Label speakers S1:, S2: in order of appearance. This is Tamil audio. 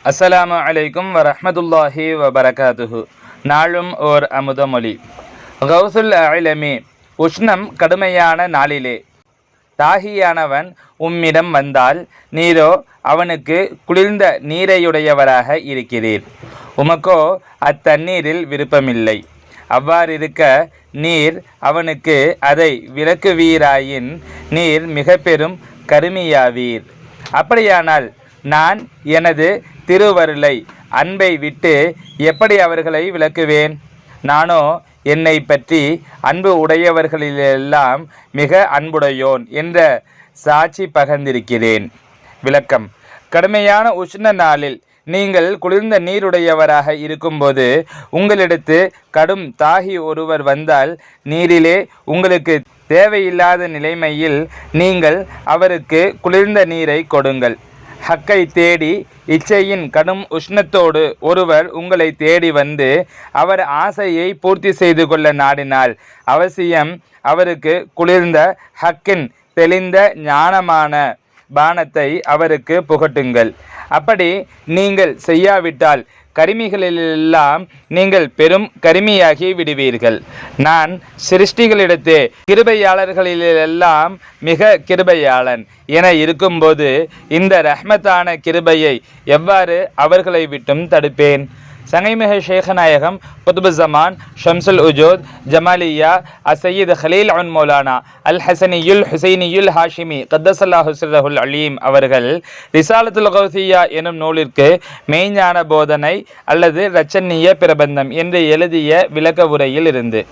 S1: அஸ்ஸலாமு அலைக்கும் வரஹ்மத்துல்லாஹி வபரகாத்துஹு. நாளும் ஓர் அமுதமொழி. கௌசுல் அலமி. உஷ்ணம் கடுமையான நாளிலே தாகியானவன் உம்மிடம் வந்தால் நீரோ அவனுக்கு குளிர்ந்த நீரையுடையவராக இருக்கிறீர். உமக்கோ அத்தண்ணீரில் விருப்பமில்லை. அவ்வாறிருக்க நீர் அவனுக்கு அதை விலக்குவீராயின் நீர் மிக பெரும் கருமியாவீர். அப்படியானால் நான் எனது திருவருளை அன்பை விட்டு எப்படி அவர்களை விலக்குவேன்? நானோ என்னை பற்றி அன்பு உடையவர்களிலெல்லாம் மிக அன்புடையோன் என்ற சாட்சி பகர்ந்திருக்கிறேன். விளக்கம்: கடுமையான உஷ்ண நாளில் நீங்கள் குளிர்ந்த நீருடையவராக இருக்கும்போது உங்களிடத்து கடும் தாகி ஒருவர் வந்தால் நீரிலே உங்களுக்கு தேவையில்லாத நிலைமையில் நீங்கள் அவருக்கு குளிர்ந்த நீரை கொடுங்கள். ஹக்கை தேடி இச்சையின் கடும் உஷ்ணத்தோடு ஒருவர் உங்களை தேடி வந்து அவர் ஆசையை பூர்த்தி செய்து கொள்ள நாடினால் அவசியம் அவருக்கு குளிர்ந்த ஹக்கின் தெளிந்த ஞானமான பானத்தை அவருக்கு புகட்டுங்கள். அப்படி நீங்கள் செய்யாவிட்டால் கருமிகளிலெல்லாம் நீங்கள் பெரும் கருமியாகி விடுவீர்கள். நான் சிருஷ்டிகளிடத்தே கிருபையாளர்களிலெல்லாம் மிக கிருபையாளன் என இருக்கும்போது இந்த ரஹ்மத்தான கிருபையை எவ்வாறு அவர்களை விட்டும் தடுப்பேன்? சங்கைமிகு ஷேகநாயகம் குத்பு ஜமான் ஷம்சுல் உஜூத் ஜமாலியா அசையீத் ஹலீல் அன் மௌலானா அல் ஹசனியுல் ஹுசைனியுல் ஹாஷிமி கத்தசல்லாஹு சிர்ரஹுல் அலீம் அவர்கள் ரிசாலத்துல் கௌசியா எனும் நூலிற்கு மெய்ஞான போதனை அல்லது இரட்சணிய பிரபந்தம் என்று எழுதிய விளக்க உரையில் இருந்து